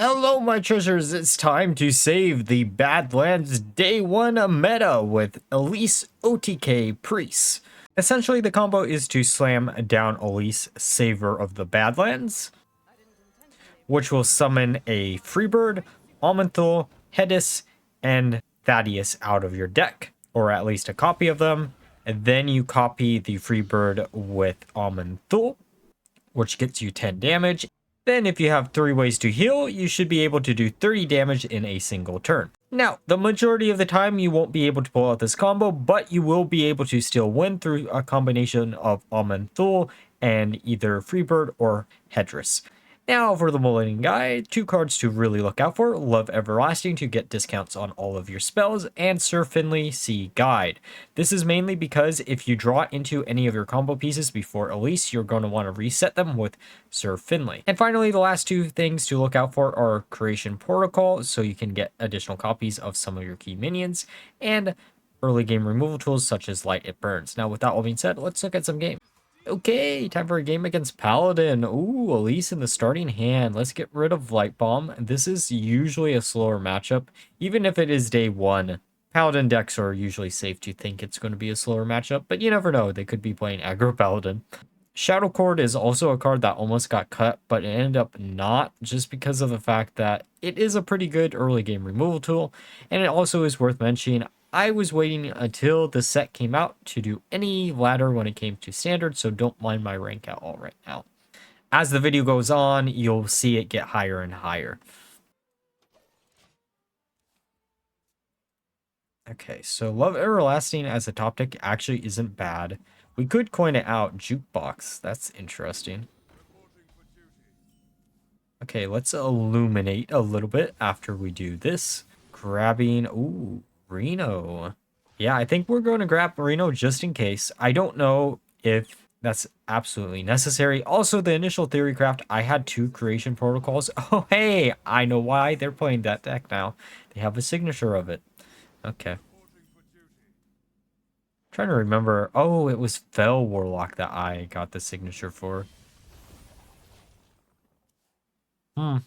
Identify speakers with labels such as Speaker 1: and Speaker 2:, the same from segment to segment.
Speaker 1: Hello, my treasures. It's time to save the Badlands Day 1 meta with Elise OTK Priest. Essentially, the combo is to slam down Elise Savior of the Badlands, which will summon a Freebird, Almanthul, Hedis, and Thaddeus out of your deck, or at least a copy of them. And then you copy the Freebird with Almanthul, which gets you 10 damage. Then if you have 3 ways to heal, you should be able to do 30 damage in a single turn. Now, the majority of the time you won't be able to pull out this combo, but you will be able to still win through a combination of Almanthul and either Freebird or Hedris. Now for the Mulligan guide, 2 cards to really look out for: Love Everlasting to get discounts on all of your spells, and Sir Finley Sea Guide. This is mainly because if you draw into any of your combo pieces before Elise, you're going to want to reset them with Sir Finley. And finally, the last 2 things to look out for are Creation Protocol, so you can get additional copies of some of your key minions, and early game removal tools such as Light It Burns. Now with that all being said, let's look at some games. Okay, time for a game against Paladin. Ooh, Elise in the starting hand. Let's get rid of Light Bomb. This is usually a slower matchup, even if it is day 1. Paladin decks are usually safe to think it's going to be a slower matchup, but you never know. They could be playing aggro Paladin. Shadow Cord is also a card that almost got cut, but it ended up not, just because of the fact that it is a pretty good early game removal tool, and it also is worth mentioning. I was waiting until the set came out to do any ladder when it came to standard, so don't mind my rank at all right now. As the video goes on, you'll see it get higher and higher. Okay, so Love Everlasting as a top deck actually isn't bad. We could coin it out. Jukebox, that's interesting. Okay, let's illuminate a little bit after we do this. Grabbing, ooh, Reno. Yeah, I think we're going to grab Reno just in case. I don't know if that's absolutely necessary. Also, the initial theory craft, I had 2 creation protocols. Oh, hey, I know why they're playing that deck now. They have a signature of it. Okay. Trying to remember. Oh, it was Fel Warlock that I got the signature for.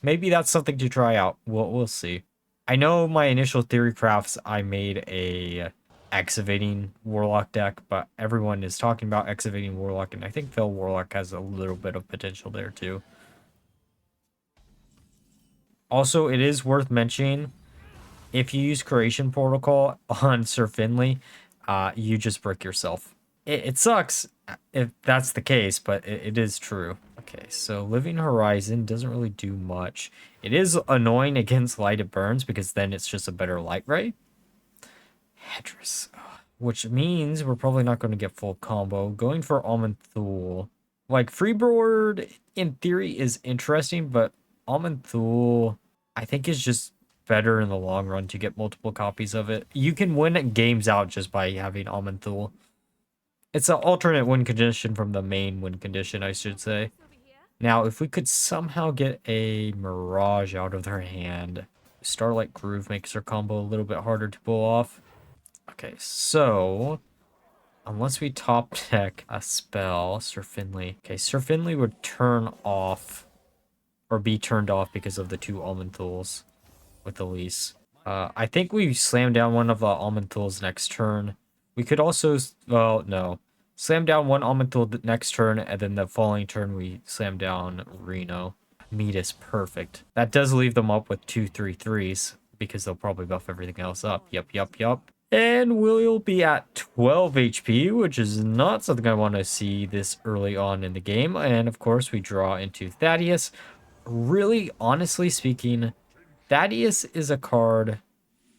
Speaker 1: Maybe that's something to try out. We'll see. I know my initial theory crafts, I made a excavating Warlock deck, but everyone is talking about excavating Warlock, and I think Fel Warlock has a little bit of potential there too. Also, it is worth mentioning, if you use Creation Protocol on Sir Finley, you just brick yourself. It sucks if that's the case, but it is true. Okay, so Living Horizon doesn't really do much. It is annoying against Light It Burns because then it's just a better light ray. Hedris, which means we're probably not going to get full combo. Going for Almanthul. Like, Freebird in theory is interesting, but Almanthul I think is just better in the long run to get multiple copies of it. You can win games out just by having Almanthul. It's an alternate win condition from the main win condition, I should say. Now, if we could somehow get a Mirage out of their hand, Starlight Groove makes their combo a little bit harder to pull off. Okay, so unless we top deck a spell, Sir Finley. Okay, Sir Finley would turn off or be turned off because of the 2 Almanthuls with Elise. I think we slam down one of the Almanthuls next turn. We could also, well, no. Slam down one Almanthul the next turn, and then the following turn we slam down Reno. Meat is perfect. That does leave them up with 2 3/3s, because they'll probably buff everything else up. Yup. And we'll be at 12 HP, which is not something I want to see this early on in the game. And of course, we draw into Thaddeus. Really, honestly speaking, Thaddeus is a card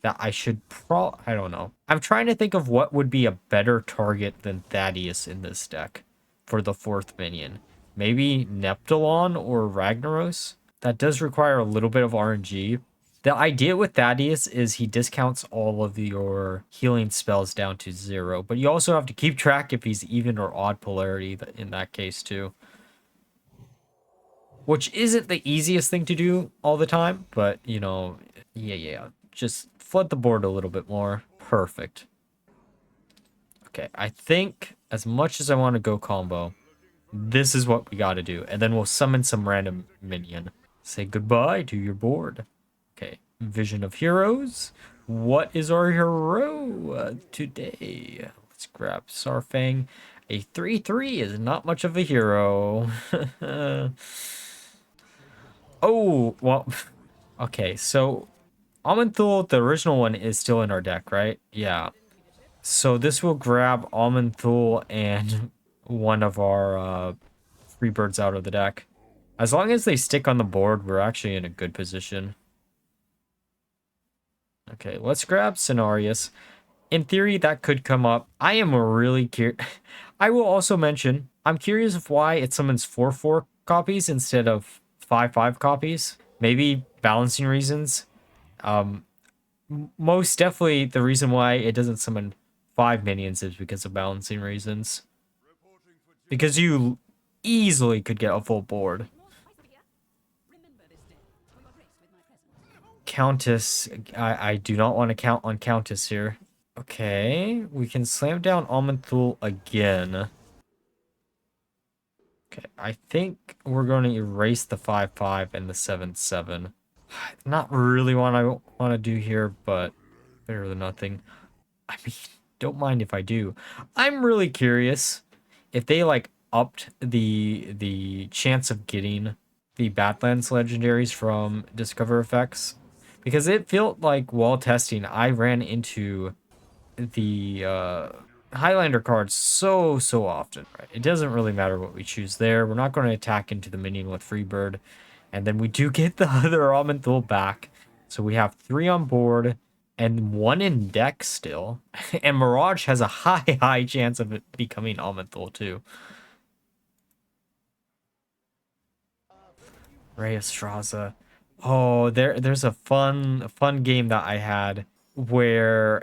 Speaker 1: that I should I don't know. I'm trying to think of what would be a better target than Thaddeus in this deck for the 4th minion. Maybe Neptulon or Ragnaros? That does require a little bit of RNG. The idea with Thaddeus is he discounts all of your healing spells down to 0, but you also have to keep track if he's even or odd polarity in that case too. Which isn't the easiest thing to do all the time, but you know, yeah. Just flood the board a little bit more. Perfect. Okay, I think as much as I want to go combo, this is what we got to do. And then we'll summon some random minion. Say goodbye to your board. Okay, Vision of Heroes. What is our hero today? Let's grab Sarfang. A 3/3 is not much of a hero. Oh, well, okay, so Amanthul, the original one, is still in our deck, right? Yeah. So this will grab Amanthul and one of our free birds out of the deck. As long as they stick on the board, we're actually in a good position. Okay, let's grab Cenarius. In theory, that could come up. I am really curious. I will also mention, I'm curious of why it summons 4/4 copies instead of 5/5 copies. Maybe balancing reasons. Most definitely the reason why it doesn't summon 5 minions is because of balancing reasons. Because you easily could get a full board. Countess, I do not want to count on Countess here. Okay, we can slam down Amanthul again. Okay, I think we're going to erase the 5/5 and the 7/7. Not really what I want to do here, but better than nothing. I mean, don't mind if I do. I'm really curious if they like upped the chance of getting the Badlands legendaries from Discover Effects, because it felt like while testing I ran into the Highlander cards so often, right? It doesn't really matter what we choose there. We're not going to attack into the minion with Freebird, and then we do get the other Amanthul back, so we have 3 on board and 1 in deck still. And Mirage has a high chance of it becoming Amanthul too. Ray of Straza. Oh, there's a fun game that I had where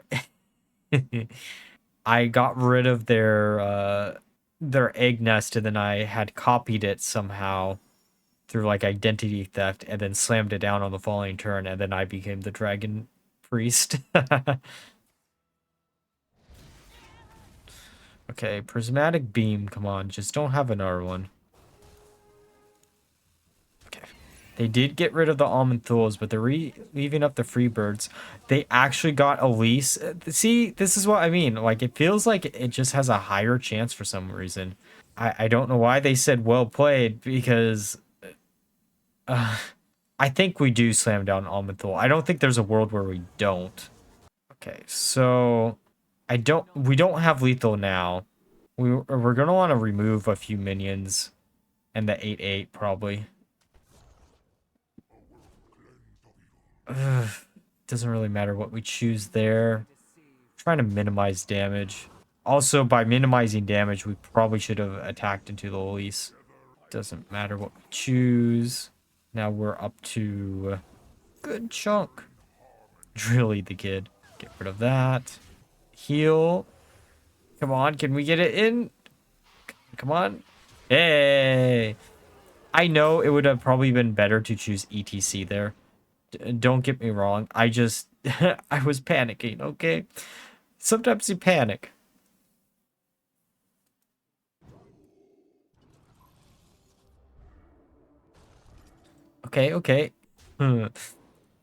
Speaker 1: I got rid of their egg nest, and then I had copied it somehow through like identity theft and then slammed it down on the following turn, and then I became the dragon priest. Okay, prismatic beam, come on, just don't have another one. Okay. They did get rid of the Amanthuls, but they're leaving up the Freebirds. They actually got Elise. See, this is what I mean. Like, it feels like it just has a higher chance for some reason. I don't know why they said well played, because I think we do slam down Amanthul. I don't think there's a world where we don't. Okay, so we don't have lethal now. We're gonna want to remove a few minions and the 8/8 probably. Ugh, doesn't really matter what we choose there. Trying to minimize damage. Also, by minimizing damage, we probably should have attacked into the Elise. Doesn't matter what we choose. Now we're up to a good chunk. Really the kid. Get rid of that. Heal. Come on, can we get it in? Come on. Hey! I know it would have probably been better to choose ETC there. Don't get me wrong. I just... I was panicking, okay? Sometimes you panic. Okay.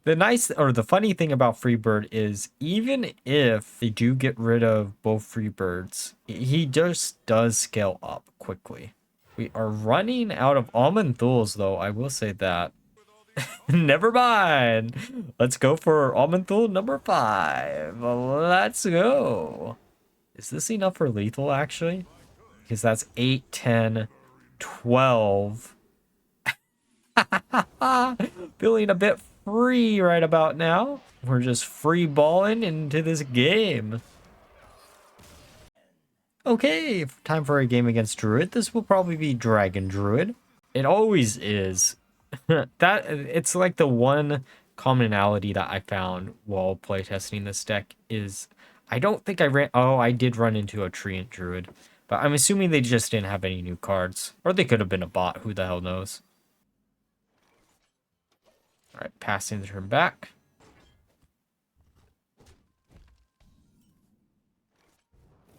Speaker 1: The funny thing about Freebird is, even if they do get rid of both Freebirds, he just does scale up quickly. We are running out of Amanthuls, though, I will say that. Never mind. Let's go for Amanthul number 5. Let's go. Is this enough for lethal, actually? Because that's 8, 10, 12. Feeling a bit free right about now. We're just free balling into this game. Okay, time for a game against Druid. This will probably be Dragon Druid. It always is. It's like the one commonality that I found while playtesting this deck is I don't think I ran. Oh, I did run into a Treant Druid, but I'm assuming they just didn't have any new cards, or they could have been a bot. Who the hell knows? All right, passing the turn back.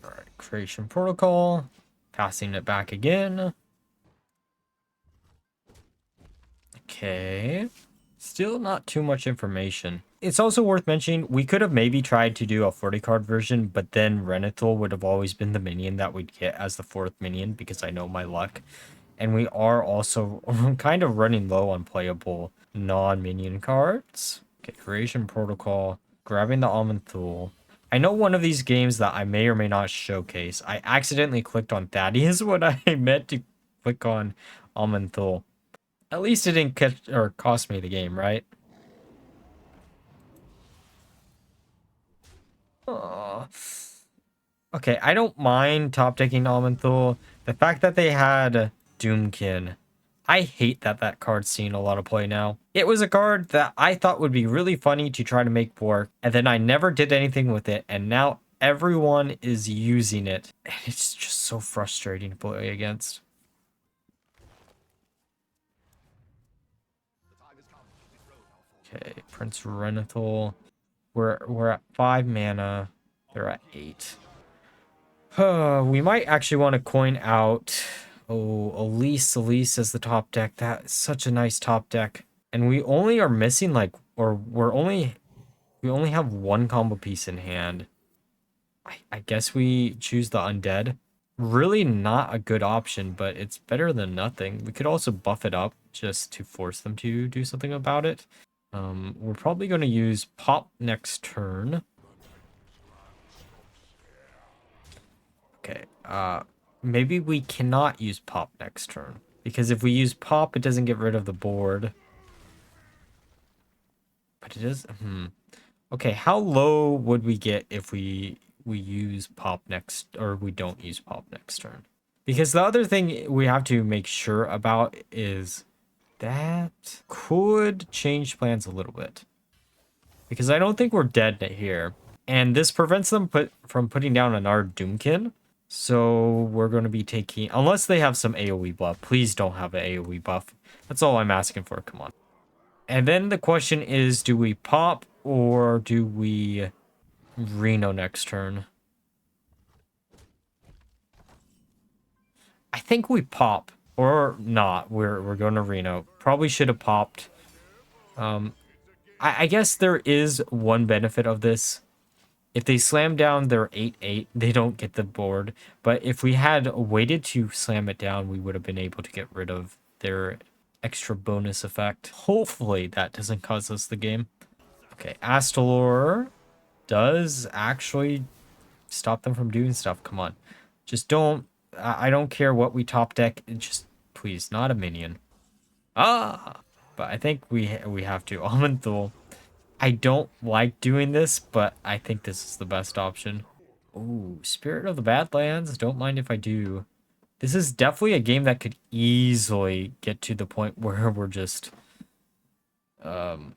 Speaker 1: All right, creation protocol. Passing it back again. Okay. Still not too much information. It's also worth mentioning, we could have maybe tried to do a 40 card version, but then Renethil would have always been the minion that we'd get as the 4th minion, because I know my luck. And we are also kind of running low on playable non-minion cards. Okay, Creation Protocol, grabbing the Almond Thule. I know one of these games that I may or may not showcase. I accidentally clicked on Thaddeus when I meant to click on Almond Thule. At least it didn't catch or cost me the game, right? Aw. Okay, I don't mind top decking Almond Thule. The fact that they had Doomkin, I hate that that card's seeing a lot of play now. It was a card that I thought would be really funny to try to make work, and then I never did anything with it, and now everyone is using it. And it's just so frustrating to play against. Okay, Prince Renethil. We're at 5 mana. They're at 8. We might actually want to coin out. Oh, Elise as the top deck. That's such a nice top deck. And we only are missing we only have 1 combo piece in hand. I guess we choose the undead. Really not a good option, but it's better than nothing. We could also buff it up just to force them to do something about it. We're probably going to use Pop next turn. Okay, maybe we cannot use Pop next turn. Because if we use Pop, it doesn't get rid of the board. But it is... Okay, how low would we get if we use Pop next... Or we don't use Pop next turn? Because the other thing we have to make sure about is... That could change plans a little bit. Because I don't think we're dead here. And this prevents them from putting down another Doomkin. So we're going to be taking... Unless they have some AoE buff. Please don't have an AoE buff. That's all I'm asking for. Come on. And then the question is, do we pop or do we Reno next turn? I think we pop. Or not. We're going to Reno. Probably should have popped. I guess there is one benefit of this. If they slam down their 8/8, they don't get the board. But if we had waited to slam it down, we would have been able to get rid of their extra bonus effect. Hopefully that doesn't cause us the game. Okay, Astalor does actually stop them from doing stuff. Come on. Just don't... I don't care what we top deck. Just, please, not a minion. But I think we have to. Almond Thule. I don't like doing this, but I think this is the best option. Ooh, Spirit of the Badlands. Don't mind if I do. This is definitely a game that could easily get to the point where we're just... Okay.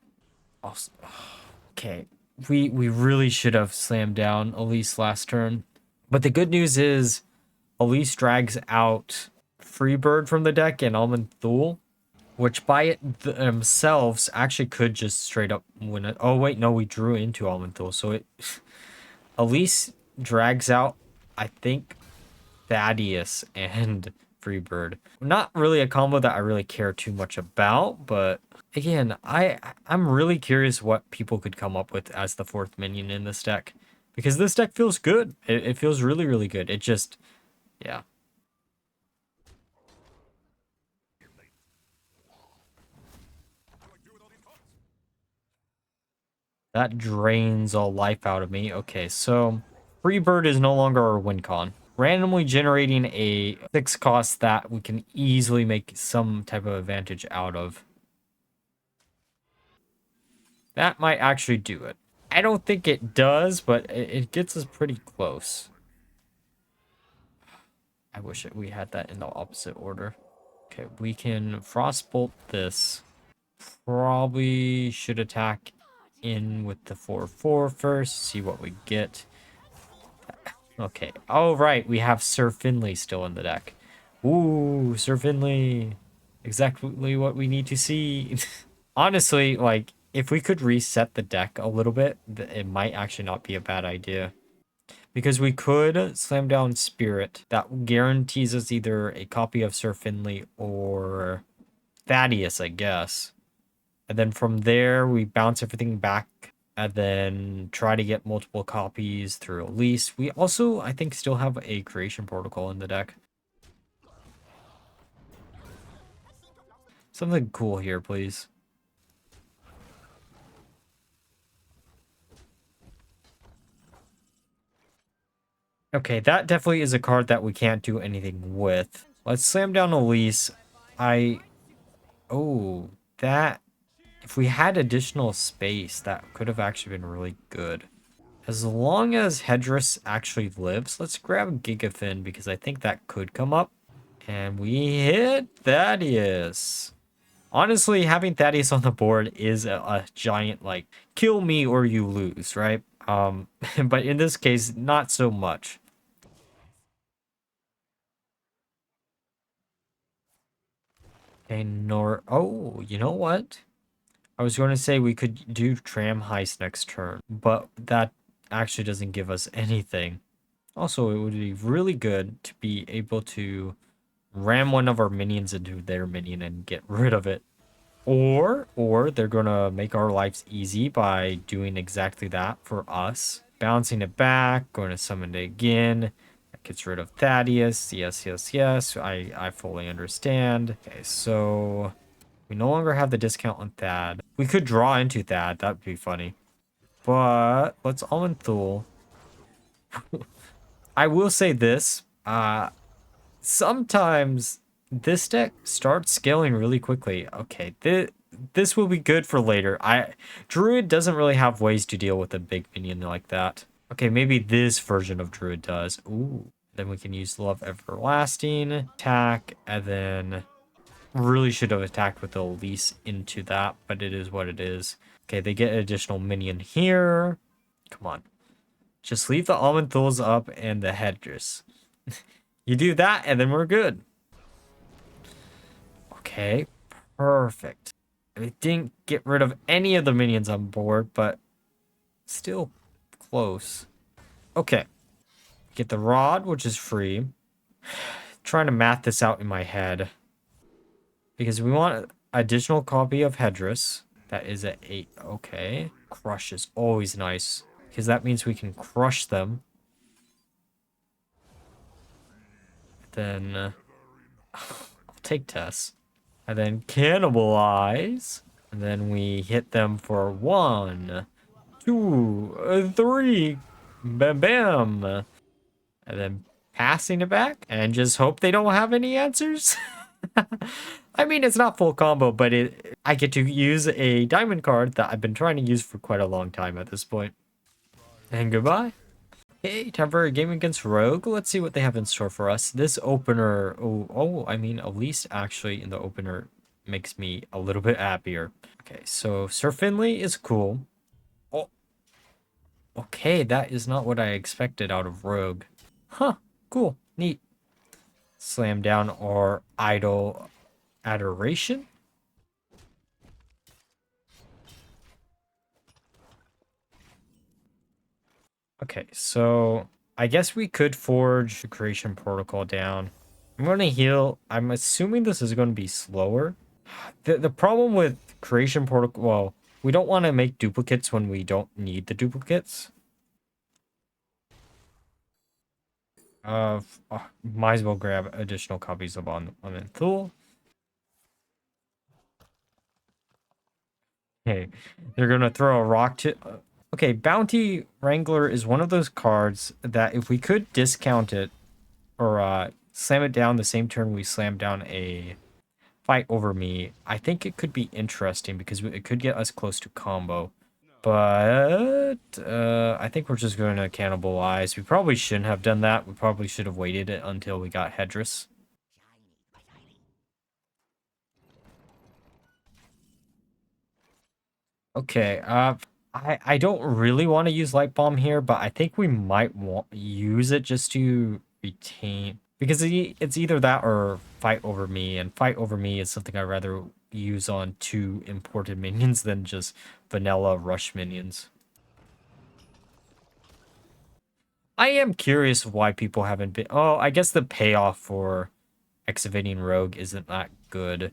Speaker 1: We really should have slammed down Elise last turn. But the good news is... Elise drags out Freebird from the deck and Almond Thule, which by themselves actually could just straight up win it. Oh, wait, no, we drew into Almond Thule. So it... Elise drags out, I think, Thaddeus and Freebird. Not really a combo that I really care too much about, but again, I'm really curious what people could come up with as the 4th minion in this deck. Because this deck feels good. It feels really, really good. It just... Yeah. That drains all life out of me. Okay, so Freebird is no longer our win con. Randomly generating a 6 cost that we can easily make some type of advantage out of. That might actually do it. I don't think it does, but it gets us pretty close. I wish we had that in the opposite order. Okay, we can Frostbolt this. Probably should attack in with the 4/4 first. See what we get. Okay. Oh, right. We have Sir Finley still in the deck. Ooh, Sir Finley. Exactly what we need to see. Honestly, like, if we could reset the deck a little bit, it might actually not be a bad idea. Because we could slam down Spirit. That guarantees us either a copy of Sir Finley or Thaddeus, I guess. And then from there, we bounce everything back and then try to get multiple copies through Elise. We also, I think, still have a creation protocol in the deck. Something cool here, please. Okay, that definitely is a card that we can't do anything with. Let's slam down Elise. Oh, that... If we had additional space, that could have actually been really good. As long as Hedris actually lives, let's grab Gigafin because I think that could come up. And we hit Thaddeus. Honestly, having Thaddeus on the board is a giant, like, kill me or you lose, right? But in this case, not so much. Okay, oh, you know what? I was going to say we could do Tram Heist next turn, but that actually doesn't give us anything. Also, it would be really good to be able to ram one of our minions into their minion and get rid of it. Or they're going to make our lives easy by doing exactly that for us. Bouncing it back, going to summon it again. That gets rid of Thaddeus. Yes, yes, yes. I fully understand. Okay, so we no longer have the discount on Thad. We could draw into Thad. That would be funny. But let's Almond Thule. I will say this. Sometimes this deck starts scaling really quickly. Okay, this will be good for later. Druid doesn't really have ways to deal with a big minion like that. Okay, maybe this version of Druid does. Ooh, then we can use Love Everlasting, attack, and then really should have attacked with the Elise into that, but it is what it is. Okay, they get an additional minion here. Come on. Just leave the Almond Thules up and the Hedris. You do that, and then we're good. Okay, perfect. We didn't get rid of any of the minions on board, but still close. Okay. Get the rod, which is free. Trying to math this out in my head. Because we want an additional copy of Hedris. That is at 8. Okay. Crush is always nice. Because that means we can crush them. Then... I'll take Tess. And then cannibalize. And then we hit them for 1, 2, 3. Bam, bam. And then passing it back. And just hope they don't have any answers. I mean, it's not full combo, but I get to use a diamond card that I've been trying to use for quite a long time at this point. And goodbye. Okay, time for a game against Rogue. Let's see what they have in store for us. This opener, I mean, at least actually in the opener makes me a little bit happier. Okay, so Sir Finley is cool. Oh, okay, that is not what I expected out of Rogue. Huh, cool, neat. Slam down our Idol Adoration. Okay, so I guess we could forge the creation protocol down. I'm going to heal. I'm assuming this is going to be slower. The problem with creation protocol, well, we don't want to make duplicates when we don't need the duplicates. Might as well grab additional copies of on Thule. Okay, they're going to throw a rock to... Okay, Bounty Wrangler is one of those cards that if we could discount it or slam it down the same turn we slam down a Fight Over Me, I think it could be interesting because it could get us close to combo. But I think we're just going to cannibalize. We probably shouldn't have done that. We probably should have waited it until we got Hedris. Okay, I don't really want to use Light Bomb here, but I think we might use it just to retain... Because it's either that or Fight Over Me, and Fight Over Me is something I'd rather use on 2 imported minions than just vanilla rush minions. I am curious why people haven't been... Oh, I guess the payoff for excavating Rogue isn't that good.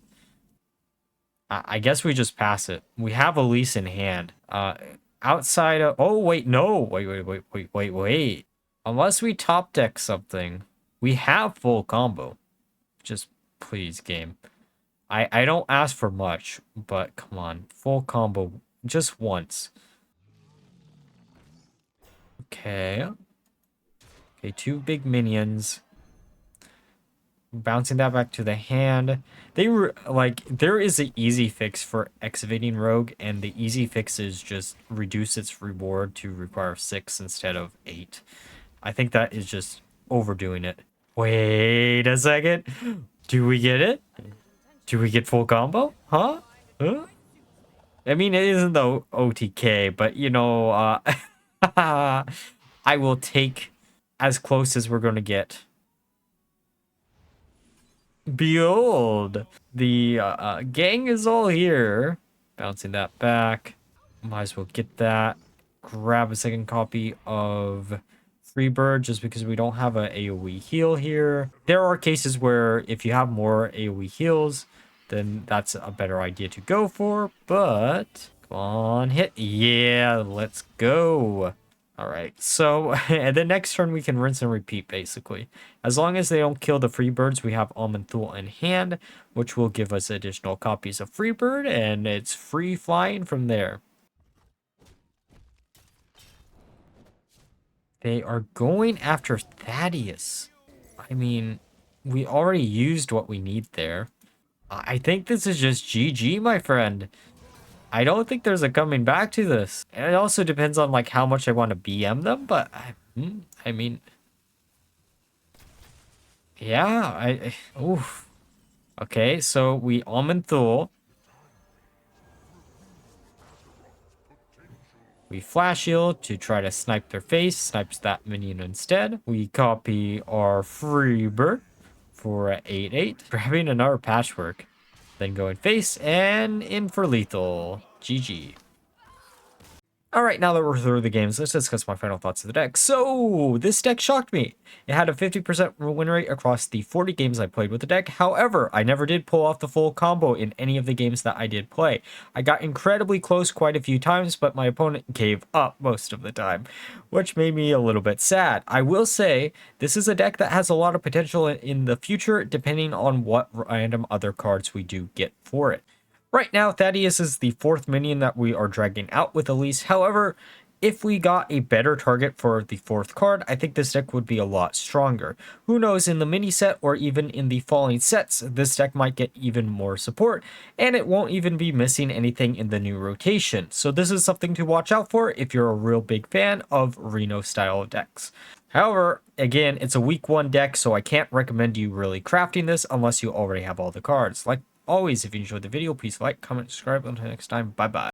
Speaker 1: I guess we just pass it. We have Elise in hand. Outside of... Oh, wait, no. Wait. Unless we top deck something, we have full combo. Just please, game. I don't ask for much, but come on. Full combo just once. Okay. Okay, 2 big minions. Bouncing that back to the hand. They were like, there is an easy fix for excavating rogue, and the easy fix is just reduce its reward to require 6 instead of 8. I think that is just overdoing it. Wait a second. Do we get it? Do we get full combo? Huh? I mean, it isn't the OTK, but you know, I will take as close as we're gonna get. Behold, the gang is all here. Bouncing that back. Might as well get that. Grab a second copy of Freebird just because we don't have a AoE heal here. There are cases where if you have more AoE heals, then that's a better idea to go for. But come on, hit. Yeah, let's go. All right, so and the next turn we can rinse and repeat, basically. As long as they don't kill the Freebirds, we have Almond Thule in hand, which will give us additional copies of Freebird, and it's free flying from there. They are going after Thaddeus. I mean, we already used what we need there. I think this is just GG, my friend. I don't think there's a coming back to this. And it also depends on like how much I want to BM them, but I mean, yeah, oof. Okay, so we Almond Thule. We Flash Heal to try to snipe their face, snipes that minion instead. We copy our Freebird for 8/8, grabbing another Patchwork. Then going face and in for lethal. GG. Alright, now that we're through the games, let's discuss my final thoughts of the deck. So, this deck shocked me. It had a 50% win rate across the 40 games I played with the deck. However, I never did pull off the full combo in any of the games that I did play. I got incredibly close quite a few times, but my opponent gave up most of the time, which made me a little bit sad. I will say, this is a deck that has a lot of potential in the future, depending on what random other cards we do get for it. Right now, Thaddeus is the 4th minion that we are dragging out with Elise. However, if we got a better target for the 4th card, I think this deck would be a lot stronger. Who knows, in the mini set or even in the falling sets, this deck might get even more support, and it won't even be missing anything in the new rotation. So this is something to watch out for if you're a real big fan of Reno style decks. However, again, it's a week 1 deck, so I can't recommend you really crafting this unless you already have all the cards. Like always, if you enjoyed the video, please like, comment, subscribe. Until next time, bye-bye.